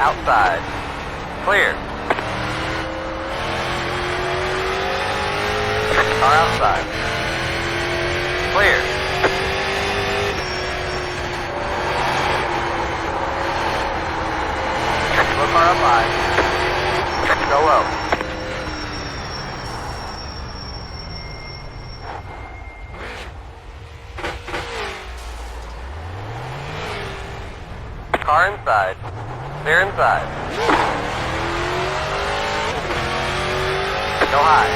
outside. Clear. Car outside. Clear. Slow car up high. Go low. Car inside. Clear inside. Go high.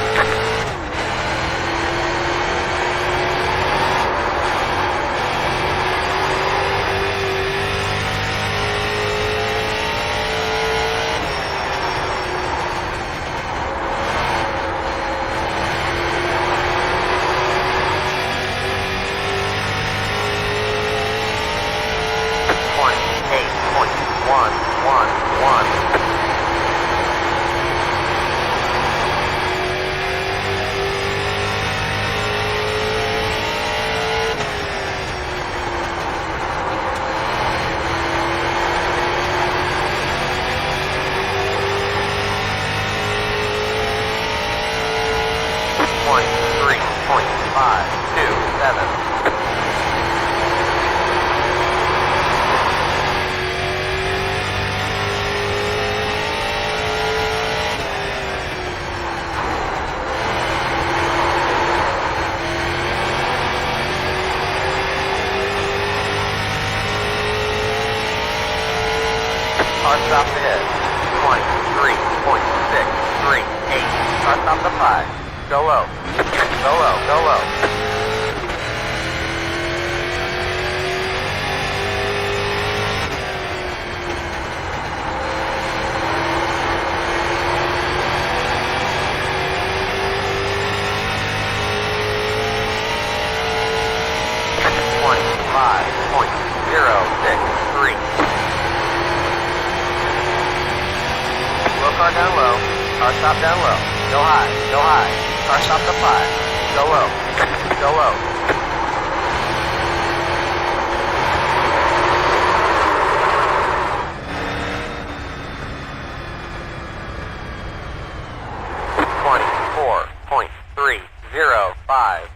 Car stop ahead. 23.638. Car stop to 5. Go low. Go low. Go low. Car down low. Car stop down low. Go high. Go high. Car stop to 5. Go low. Go low. .5.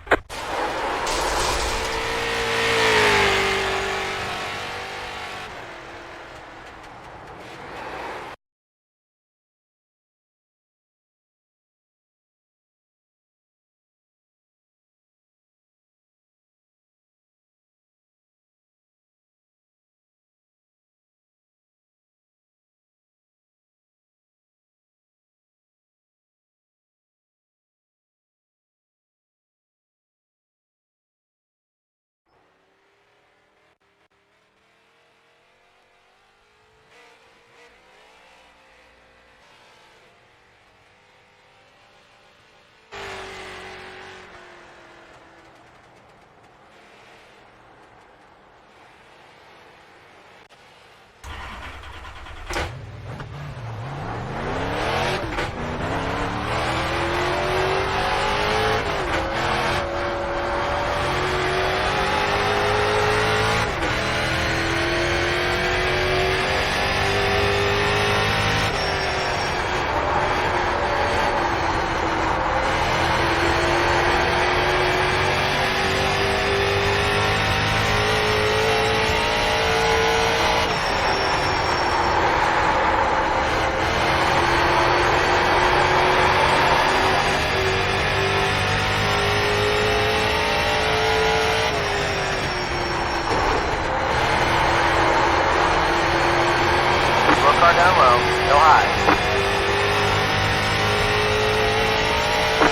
Car down low. Go high.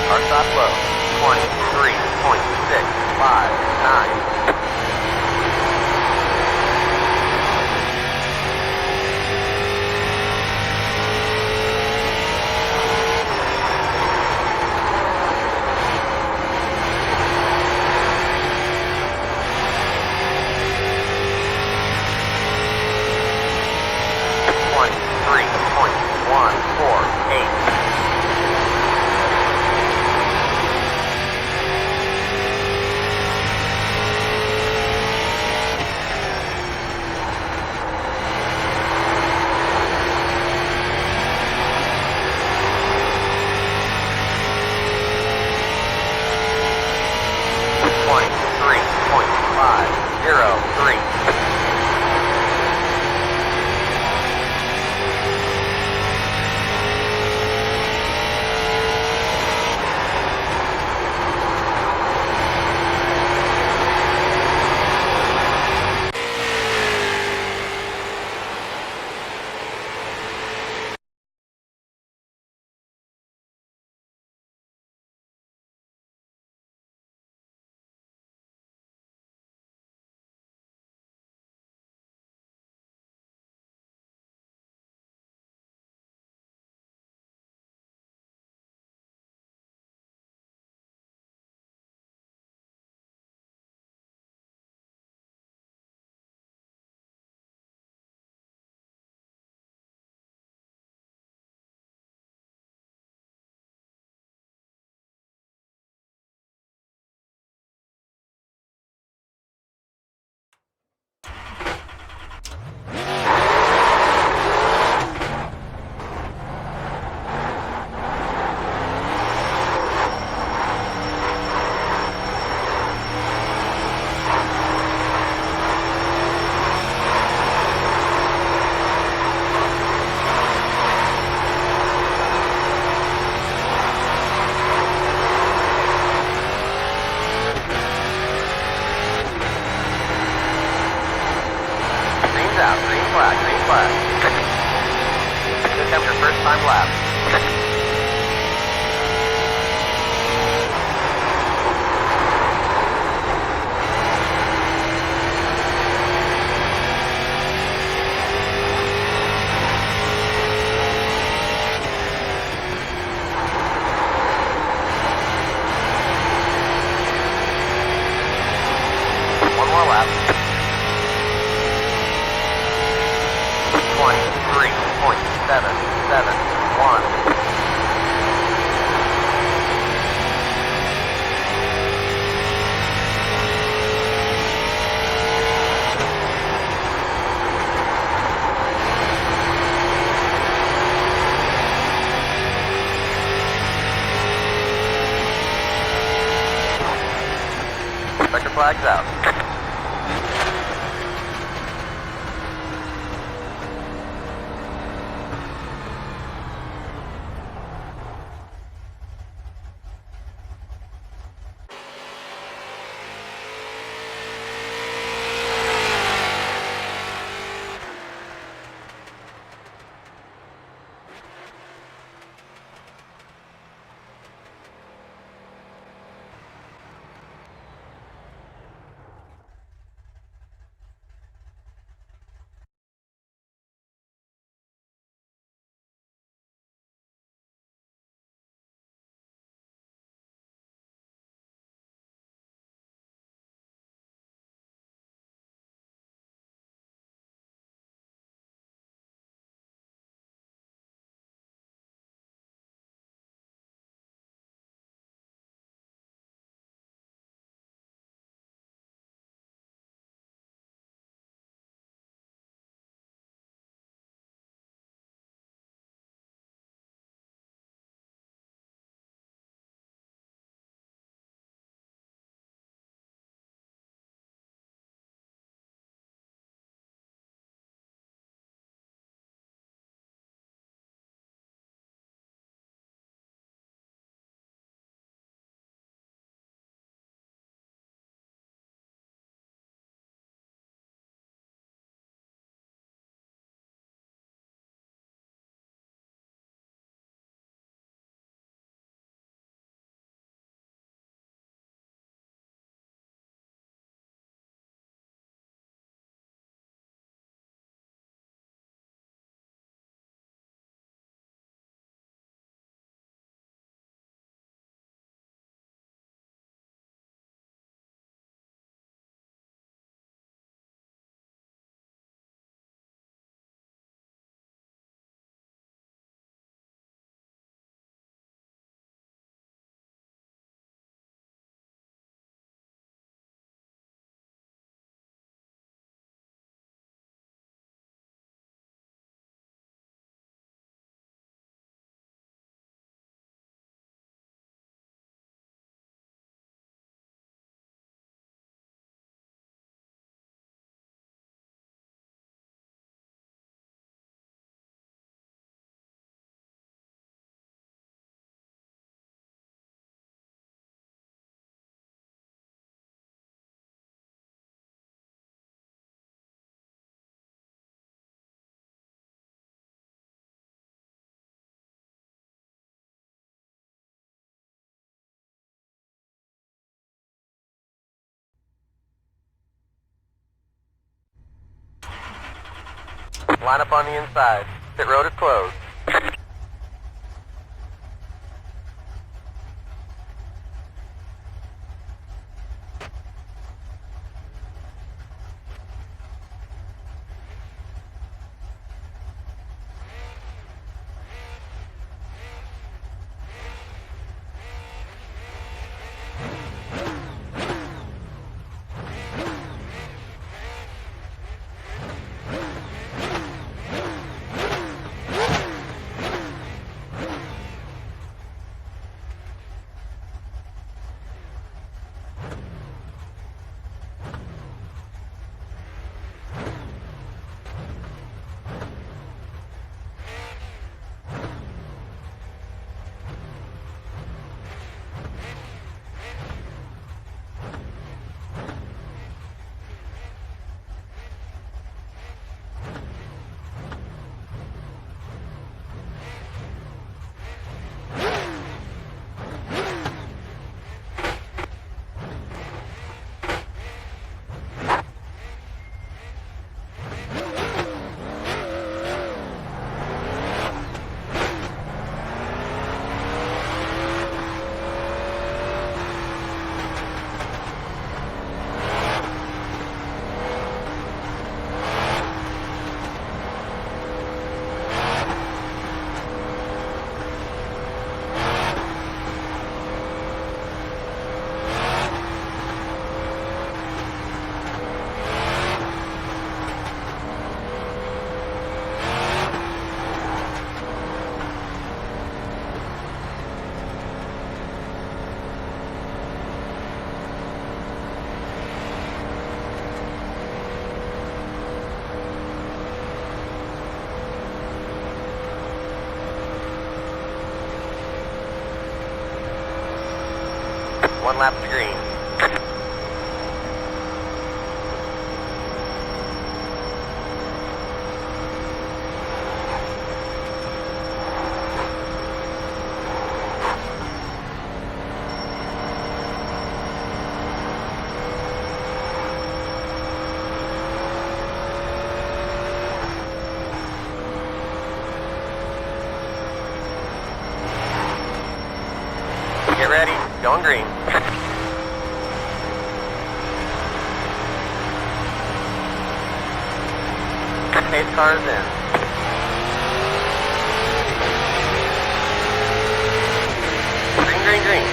Car stop low. 23.659. Checker flags out. Line up on the inside. Pit road is closed. 1 lap to green. Get ready, going green. Pace car is in. Green, green, green.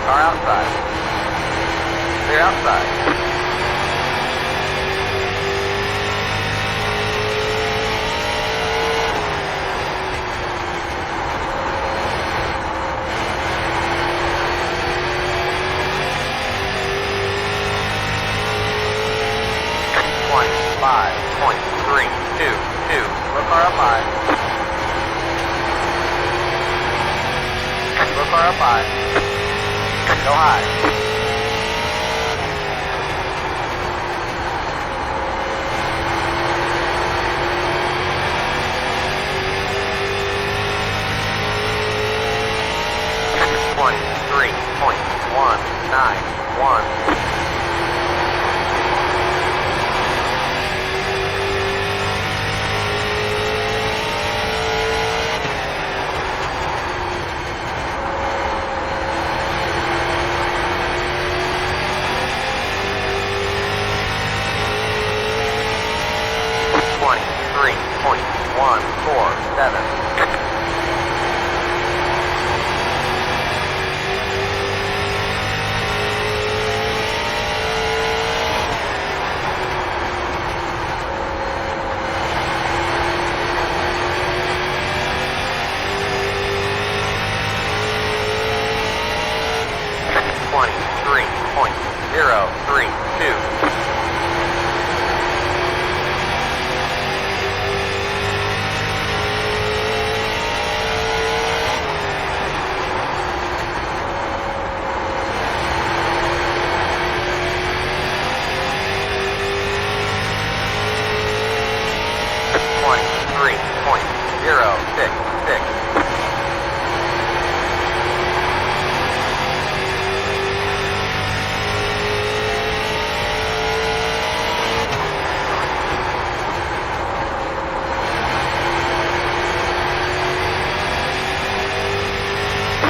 Car outside. Clear outside. Low car up high. Low car up high. Go high. .191.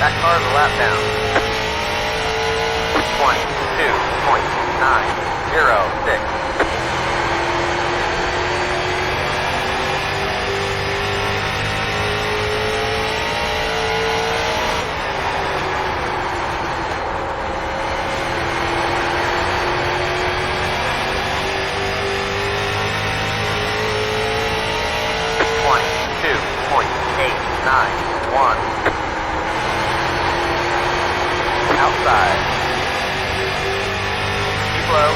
That car's a lap down. 22.906. Outside. Keep low.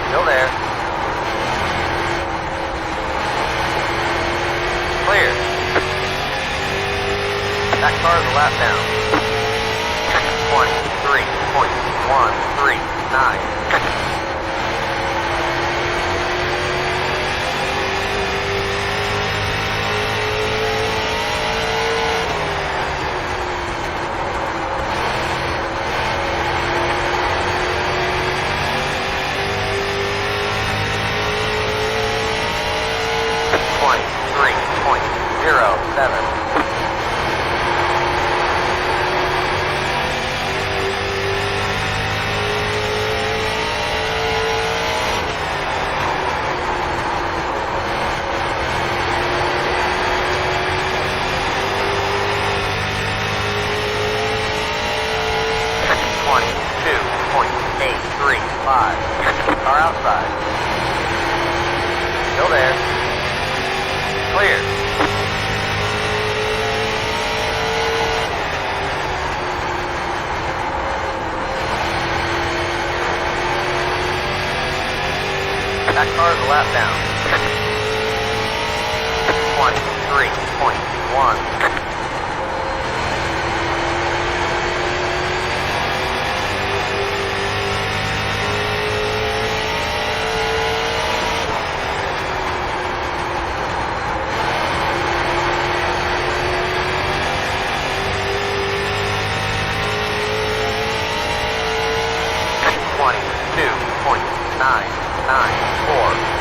Still there. Clear. That car's a lap down. 23.139. Car outside. Still there. Clear. That car's a lap down. 23.1.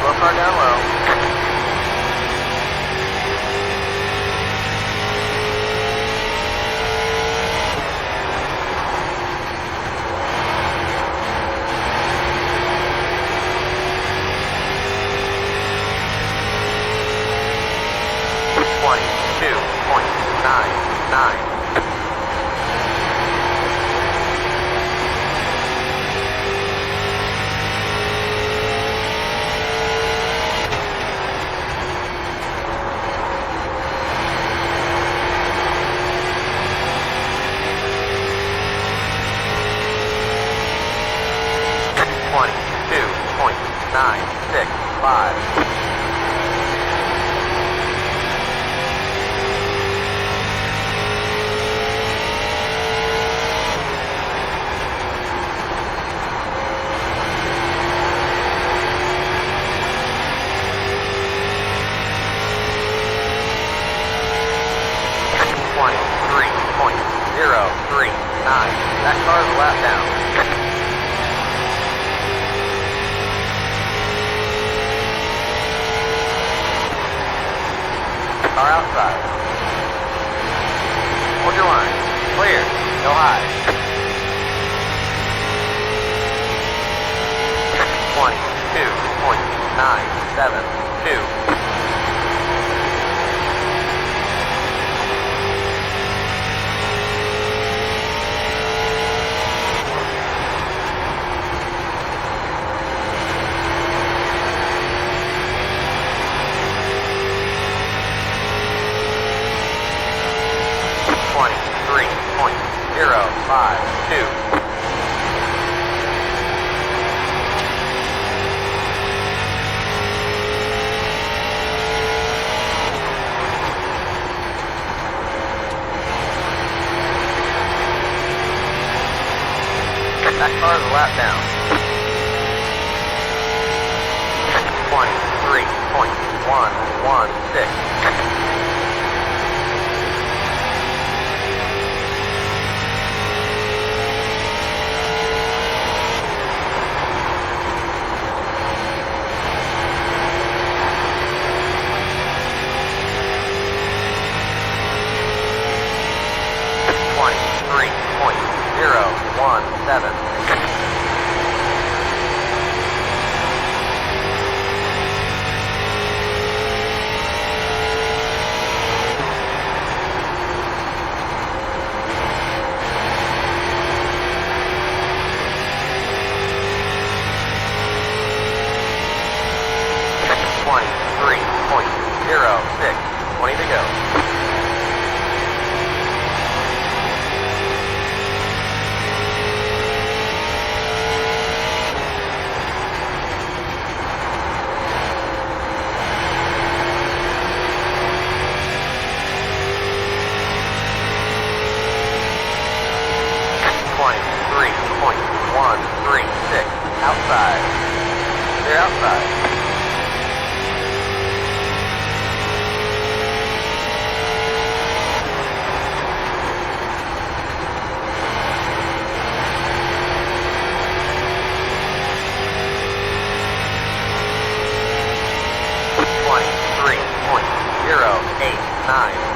Slow car down low. That car's a lap down. Car outside. Hold your line. Clear. Go high. 22.972. That car's a lap down. 23.116. Seven. $23.06. 20 to go. Outside. They're outside. $23.089.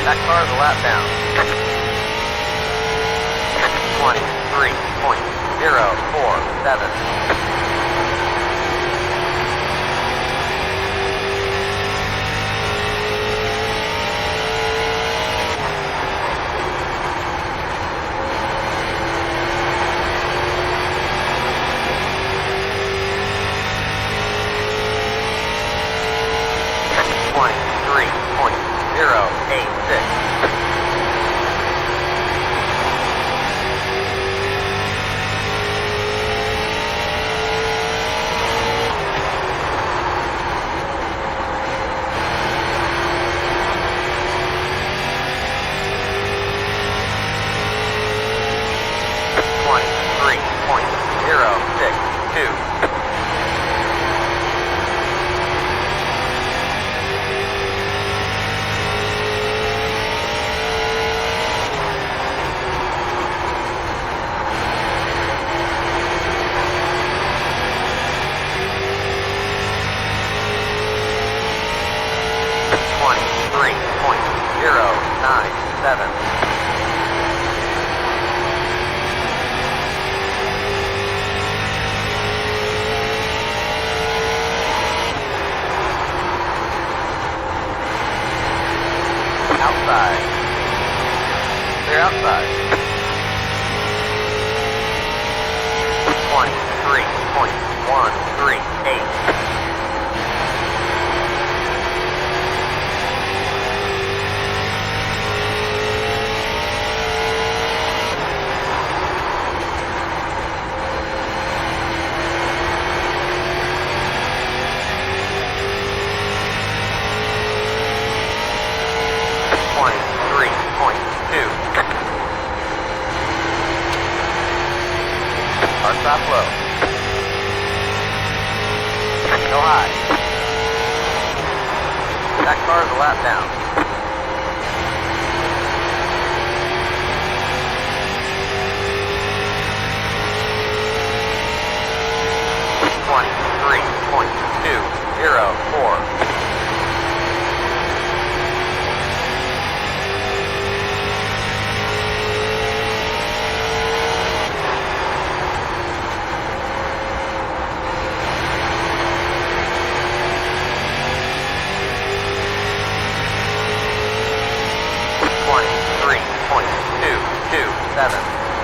That car's a lap down. 23.047. Outside. Clear outside. 23.138. Stop low. Go high. That car is a lap down. .4.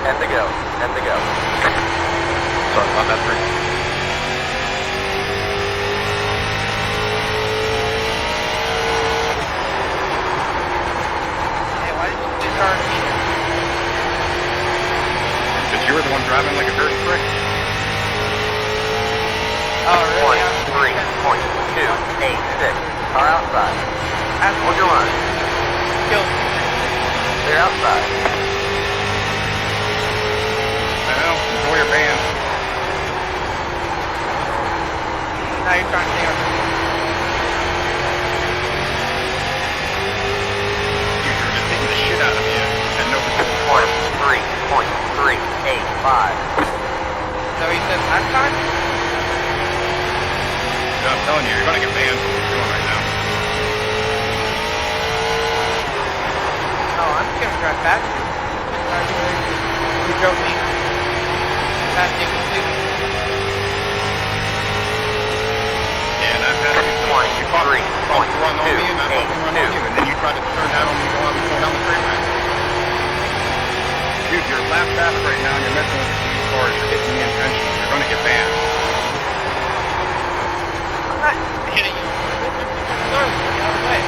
End to go. End to go. Sorry about that, Frank. Hey, why did you start me? Because you were the one driving like a dirty prick. Oh, really? 23.286. Car outside. Hold your line. Kill me. Clear outside. Enjoy your band. Now you're trying to stay up. Dude, you're just hitting the shit out of you. And no control. 23.385. So he said last time? No, I'm telling you, you're going to get banned for what you're doing right now. Oh, I'm just gonna drive faster. You drove me. Fast you can do. Yeah, and I've had you caught run on me and I fucking run on you, and then you try to turn that on me while I'm going down the straight line. Dude, you're lap fast right now and you're messing with these cars. You're hitting me intentionally. You're going to get banned. I'm not hitting you. Sorry, the other way.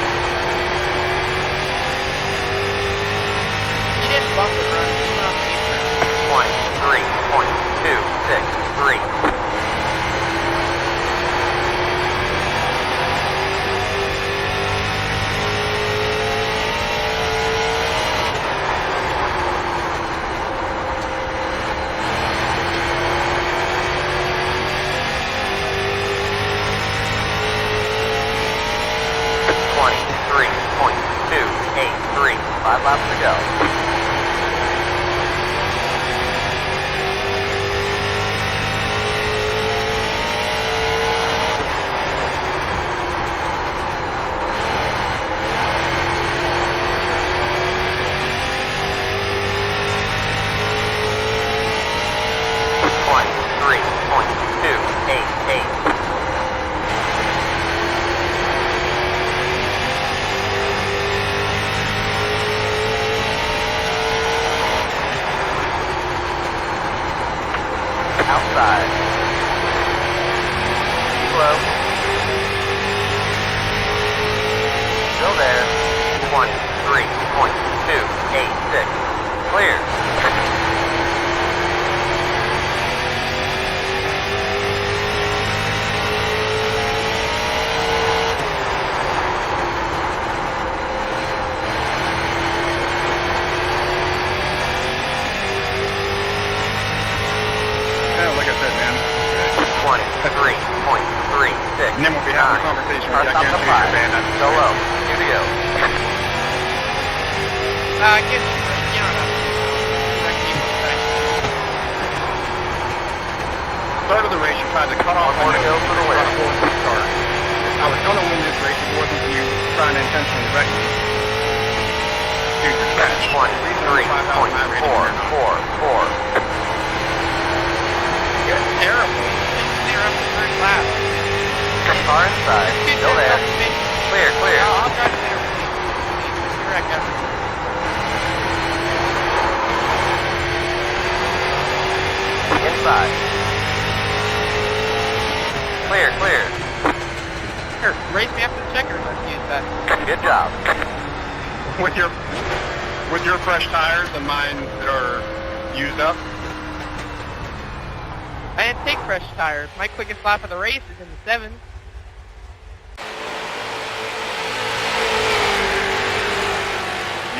You didn't bump the run. You went off the apron. 23.263. Five laps to go. 23.36. And then we'll be having a conversation Car with you. I stop to guarantee 5. you, man. That's Go low. Studio. I get you don't have to. I keep it back. Start of the race, you tried to cut off One more to go for the win. start. I was going to win this race. It wasn't you trying to intentionally wreck me. Dude, you're trash. 23.444. You're terrible. You're up to third lap. Car inside. Still there. Clear, clear. I'll drive there. Correct, everything. Inside. Clear, clear. Here, race me after the checkers. Let's use that. Good job. With your fresh tires and mine that are used up. I didn't take fresh tires. My quickest lap of the race is in the 7th.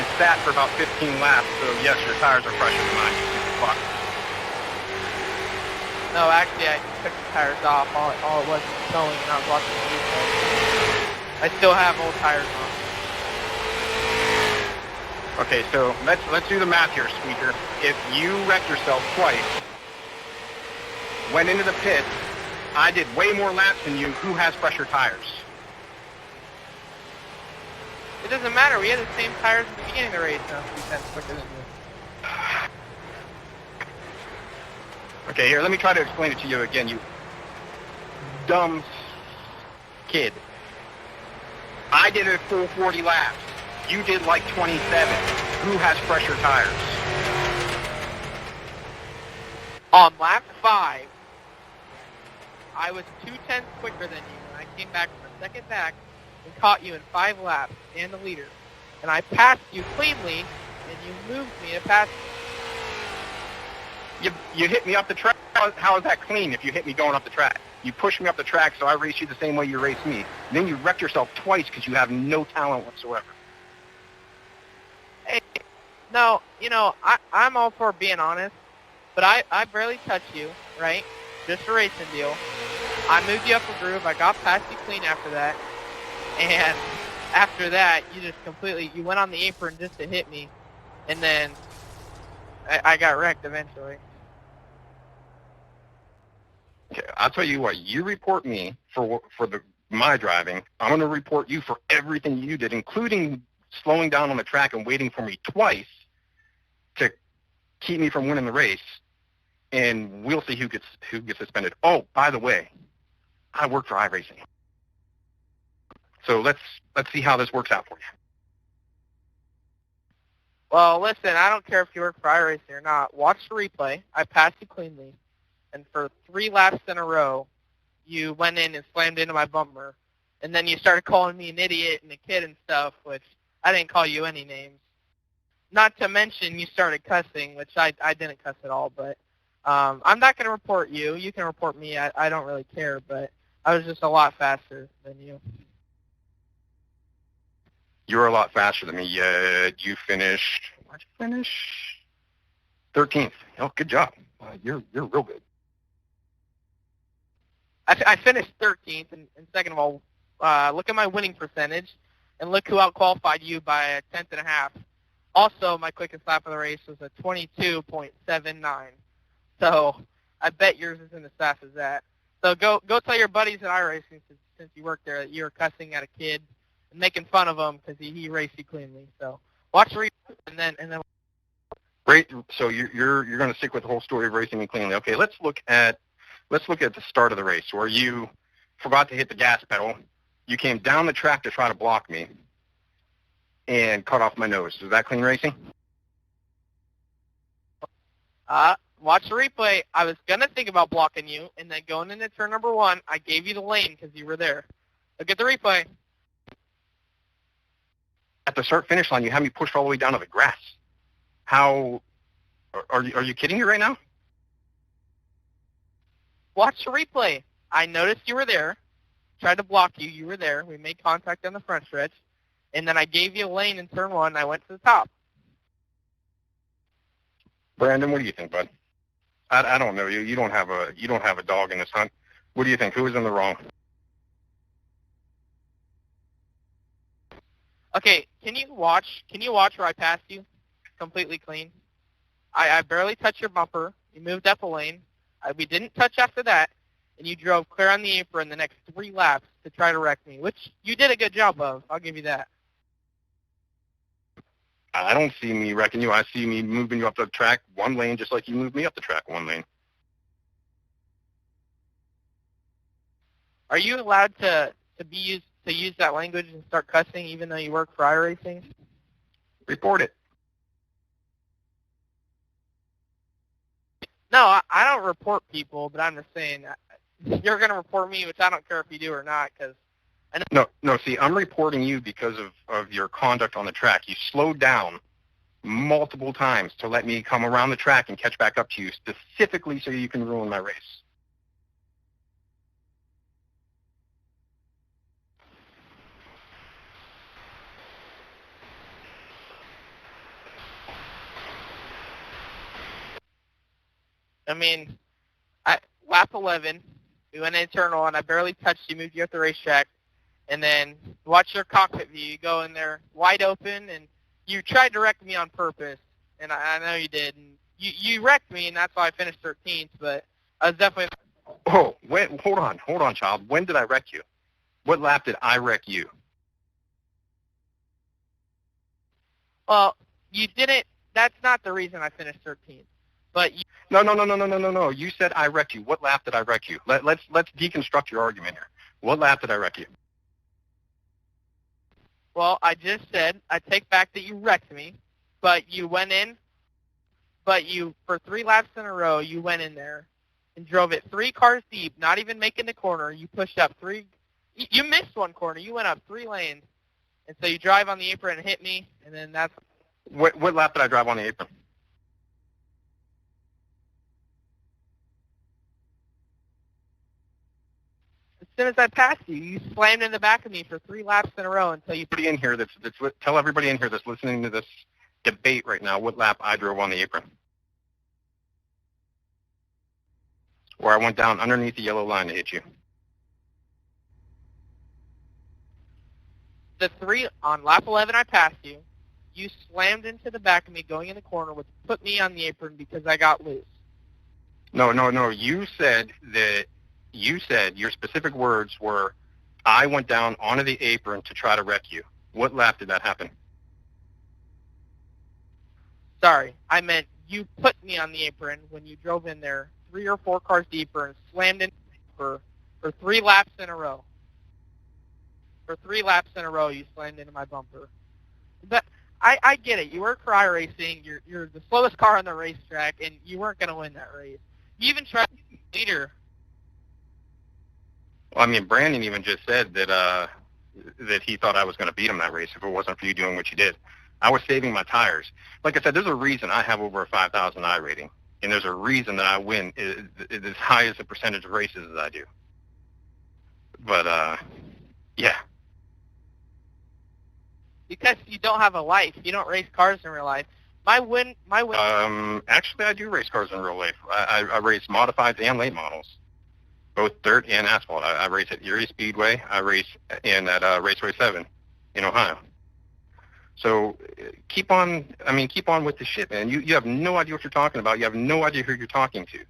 You sat for about 15 laps, so yes, your tires are fresher than mine. You stupid fuck. No, actually, I took the tires off. All it was snowing, and I was watching the replay. I still have old tires on. Okay, so let's do the math here, Squeaker. If you wrecked yourself twice, went into the pit, I did way more laps than you. Who has fresher tires? It doesn't matter. We had the same tires at the beginning of the race. Now, 2 tenths quicker than you. Okay, here, let me try to explain it to you again, you dumb kid. I did a full 40 laps. You did like 27. Who has fresher tires? On lap 5, I was 2 tenths quicker than you, and I came back from a second back and caught you in 5 laps and the leader. And I passed you cleanly, and you moved me to pass You hit me up the track. How is that clean if you hit me going up the track? You pushed me up the track, so I raced you the same way you raced me. And then you wrecked yourself twice because you have no talent whatsoever. Hey, no, I'm all for being honest, but I barely touched you, right? Just a racing deal. I moved you up a groove. I got past you clean after that. And after that, you went on the apron just to hit me. And then I got wrecked eventually. Okay, I'll tell you what. You report me for my driving. I'm going to report you for everything you did, including slowing down on the track and waiting for me twice to keep me from winning the race. And we'll see who gets suspended. Oh, by the way, I work for iRacing. So let's see how this works out for you. Well, listen, I don't care if you work for iRacing or not. Watch the replay. I passed you cleanly. And for 3 laps in a row, you went in and slammed into my bumper. And then you started calling me an idiot and a kid and stuff, which I didn't call you any names. Not to mention you started cussing, which I didn't cuss at all. But I'm not going to report you. You can report me. I don't really care. But I was just a lot faster than you. You're a lot faster than me. You finished. Where'd you finish? 13th. Oh, good job. You're real good. I finished 13th, and second of all, look at my winning percentage, and look who outqualified you by a tenth and a half. Also, my quickest lap of the race was a 22.79. So I bet yours isn't as fast as that. So go tell your buddies at iRacing since you work there that you were cussing at a kid and making fun of him because he raced you cleanly. So watch the replay and then. Great. So you're going to stick with the whole story of racing me cleanly. Okay, let's look at the start of the race where you forgot to hit the gas pedal. You came down the track to try to block me and cut off my nose. Is that clean racing? Watch the replay. I was going to think about blocking you, and then going into turn number 1, I gave you the lane because you were there. Look at the replay. At the start-finish line, you had me pushed all the way down to the grass. How are you kidding me right now? Watch the replay. I noticed you were there. Tried to block you. You were there. We made contact on the front stretch. And then I gave you a lane in turn 1, and I went to the top. Brandon, what do you think, bud? I don't know. You don't have a dog in this hunt. What do you think? Who was in the wrong? Okay, can you watch where I passed you? Completely clean. I barely touched your bumper. You moved up a lane. We didn't touch after that, and you drove clear on the apron the next 3 laps to try to wreck me, which you did a good job of. I'll give you that. I don't see me wrecking you. I see me moving you up the track 1 lane just like you moved me up the track 1 lane. Are you allowed to use that language and start cussing even though you work for iRacing? Report it. No, I don't report people, but I'm just saying you're going to report me, which I don't care if you do or not, because No, see, I'm reporting you because of your conduct on the track. You slowed down multiple times to let me come around the track and catch back up to you specifically so you can ruin my race. I mean, lap 11, we went internal, and I barely touched you, moved you up the racetrack, and then watch your cockpit view. You go in there wide open, and you tried to wreck me on purpose, and I know you did. And you wrecked me, and that's why I finished 13th, but I was definitely... Oh, hold on, child. When did I wreck you? What lap did I wreck you? Well, you didn't... That's not the reason I finished 13th. But you, No. You said I wrecked you. What lap did I wreck you? Let's deconstruct your argument here. What lap did I wreck you? well, I just said I take back that you wrecked me, but you went in. But you, for 3 laps in a row, you went in there and drove it 3 cars deep, not even making the corner. You pushed up 3. You missed 1 corner. You went up 3 lanes, and so you drive on the apron and hit me, and then that's... What lap did I drive on the apron? As soon as I passed you, you slammed in the back of me for 3 laps in a row until you... Everybody in here tell everybody in here that's listening to this debate right now what lap I drove on the apron. Where I went down underneath the yellow line to hit you. The 3 on lap 11, I passed you. You slammed into the back of me going in the corner, which put me on the apron because I got loose. No. You said your specific words were, I went down onto the apron to try to wreck you. What lap did that happen? Sorry, I meant you put me on the apron when you drove in there 3 or 4 cars deeper and slammed in for 3 laps in a row. For 3 laps in a row, you slammed into my bumper. But I get it. You work for iRacing. You're the slowest car on the racetrack, and you weren't going to win that race. You even tried to be the leader. Well, I mean, Brandon even just said that he thought I was going to beat him that race if it wasn't for you doing what you did. I was saving my tires. Like I said, there's a reason I have over a 5,000 I rating, and there's a reason that I win as high as a percentage of races as I do. But, yeah. Because you don't have a life. You don't race cars in real life. My win. Actually, I do race cars in real life. I race modifieds and late models, both dirt and asphalt. I race at Erie Speedway. I race in at Raceway 7 in Ohio. So keep on with the shit, man. You have no idea what you're talking about. You have no idea who you're talking to.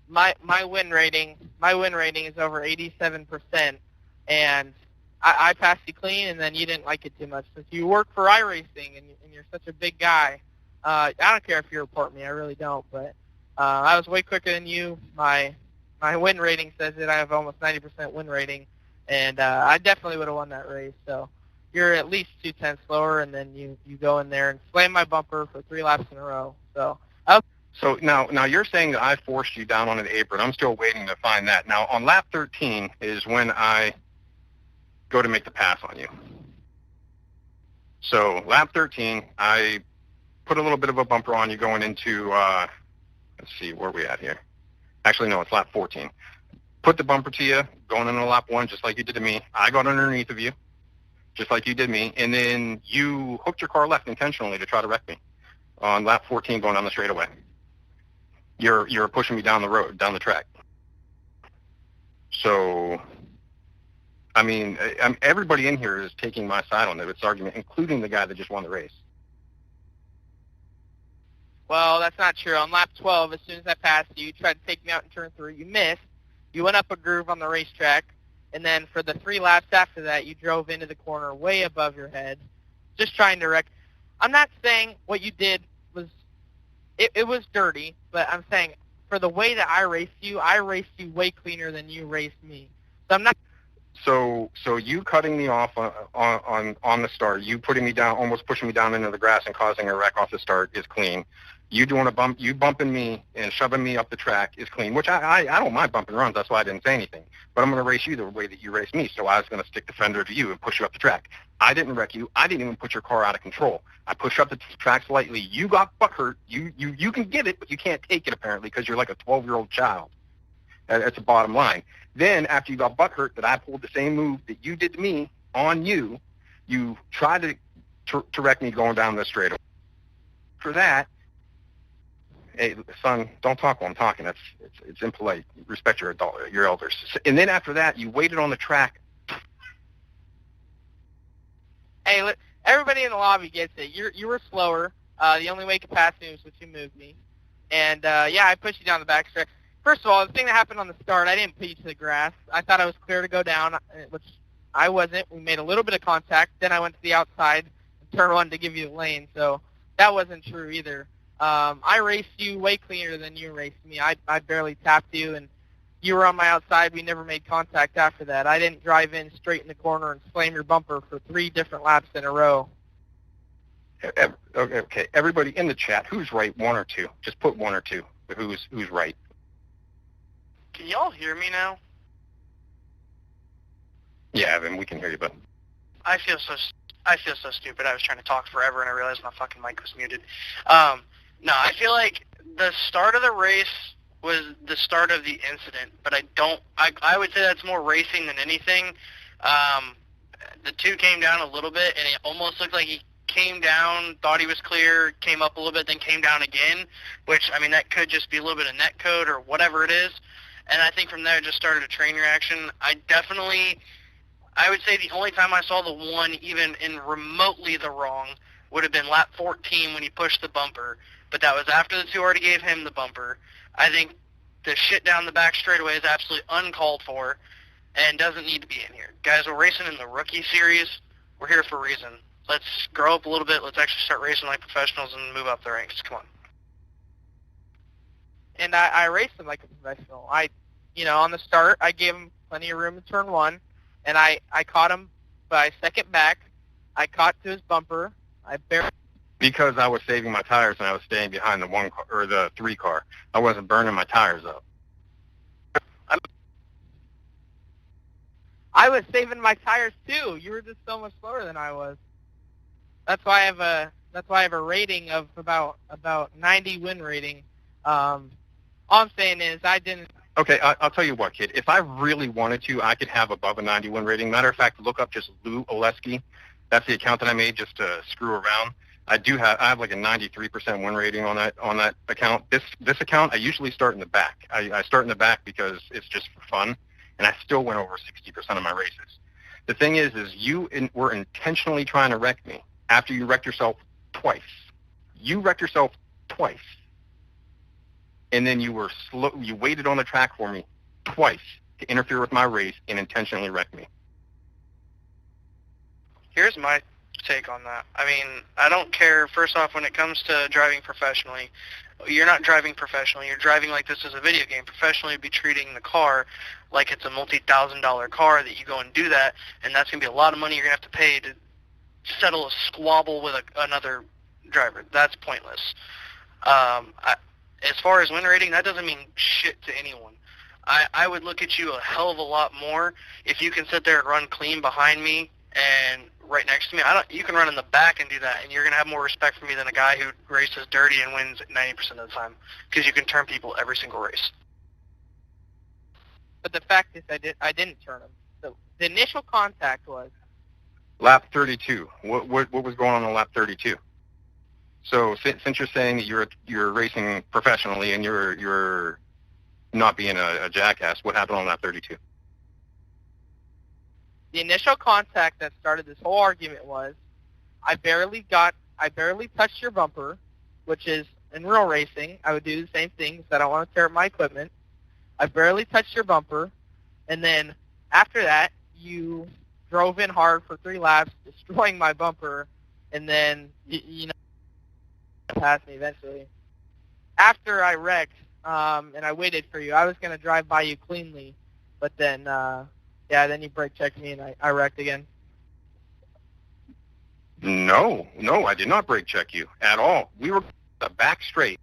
My win rating is over 87%, and I passed you clean, and then you didn't like it too much. Since you work for iRacing and you're such a big guy, I don't care if you report me. I really don't. But I was way quicker than you. My win rating says that I have almost 90% win rating, and I definitely would have won that race. So you're at least 2/10 slower, and then you go in there and slam my bumper for 3 laps in a row. So now you're saying that I forced you down onto the apron. I'm still waiting to find that. Now, on lap 13 is when I go to make the pass on you. So lap 13, I put a little bit of a bumper on you going into, let's see, where are we at here? Actually, no, it's lap 14. Put the bumper to you, going into lap 1, just like you did to me. I got underneath of you, just like you did me, and then you hooked your car left intentionally to try to wreck me. on lap 14 going down the straightaway. You're pushing me down the road, down the track. So, I mean, everybody in here is taking my side on this argument, including the guy that just won the race. Well, that's not true. On lap 12, as soon as I passed you, you tried to take me out in turn 3. You missed. You went up a groove on the racetrack. And then for the 3 laps after that, you drove into the corner way above your head, just trying to wreck. I'm not saying what you did was, it was dirty, but I'm saying for the way that I raced you way cleaner than you raced me. So I'm not. So you cutting me off on the start, you putting me down, almost pushing me down into the grass and causing a wreck off the start is clean. You doing a bump, you bumping me and shoving me up the track is clean, which I don't mind bumping runs. That's why I didn't say anything. But I'm going to race you the way that you raced me, so I was going to stick the fender to you and push you up the track. I didn't wreck you. I didn't even put your car out of control. I pushed up the track slightly. You got butt hurt. You can get it, but you can't take it apparently because you're like a 12-year-old child. That's the bottom line. Then after you got butt hurt that I pulled the same move that you did to me on you, you tried to wreck me going down the straightaway. For that, hey, son, don't talk while I'm talking. It's impolite. Respect your elders. And then after that, you waited on the track. Hey, look, everybody in the lobby gets it. You were slower. The only way you could pass me was if you moved me. And, yeah, I pushed you down the backstretch. First of all, the thing that happened on the start, I didn't put you to the grass. I thought I was clear to go down, which I wasn't. We made a little bit of contact. Then I went to the outside and turn 1 to give you the lane. So that wasn't true either. I raced you way cleaner than you raced me. I barely tapped you, and you were on my outside. We never made contact after that. I didn't drive in straight in the corner and slam your bumper for 3 different laps in a row. Okay, everybody in the chat, who's right, 1 or 2? Just put 1 or 2. Who's right? Can y'all hear me now? Yeah, Evan, we can hear you, but I feel so stupid. I was trying to talk forever, and I realized my fucking mic was muted. No, I feel like the start of the race was the start of the incident, but I would say that's more racing than anything. The 2 came down a little bit, and it almost looked like he came down, thought he was clear, came up a little bit, then came down again, which, I mean, that could just be a little bit of net code or whatever it is. And I think from there it just started a train reaction. I would say the only time I saw the 1 even in remotely the wrong would have been lap 14 when he pushed the bumper. But that was after the 2 already gave him the bumper. I think the shit down the back straightaway is absolutely uncalled for and doesn't need to be in here. Guys, we're racing in the rookie series. We're here for a reason. Let's grow up a little bit. Let's actually start racing like professionals and move up the ranks. Come on. And I raced him like a professional. On the start, I gave him plenty of room in turn 1, and I caught him by second back. I caught to his bumper. Because I was saving my tires and I was staying behind the 1 car, or the 3 car. I wasn't burning my tires up. I was saving my tires too. You were just so much slower than I was. That's why I have a rating of about 90 win rating. All I'm saying is I didn't. Okay, I'll tell you what, kid. If I really wanted to, I could have above a 90 win rating. Matter of fact, look up just Lou Oleski. That's the account that I made just to screw around. I have like a 93% win rating on that account. This account, I usually start in the back. I start in the back because it's just for fun, and I still win over 60% of my races. The thing is you were intentionally trying to wreck me after you wrecked yourself twice. You wrecked yourself twice. And then you waited on the track for me twice to interfere with my race and intentionally wreck me. Here's my take on that. I mean, I don't care, first off, when it comes to driving professionally, you're not driving professionally. You're driving like this is a video game. Professionally would be treating the car like it's a multi-$1,000 car that you go and do that, and that's going to be a lot of money you're going to have to pay to settle a squabble with another driver. That's pointless. As far as win rating, that doesn't mean shit to anyone. I would look at you a hell of a lot more if you can sit there and run clean behind me and right next to me. You can run in the back and do that, and you're going to have more respect for me than a guy who races dirty and wins 90% of the time, because you can turn people every single race. But the fact is I didn't turn him. So the initial contact was Lap 32. What was going on lap 32? So since you're saying that you're racing professionally and you're not being a jackass, what happened on that 32? The initial contact that started this whole argument was, I barely touched your bumper, which is, in real racing, I would do the same things. I don't want to tear up my equipment. I barely touched your bumper, and then after that, you drove in hard for 3 laps, destroying my bumper, and then, you know, passed me eventually. After I wrecked, and I waited for you, I was going to drive by you cleanly, but then, then you brake checked me, and I wrecked again. No, I did not brake check you at all. We were back straight.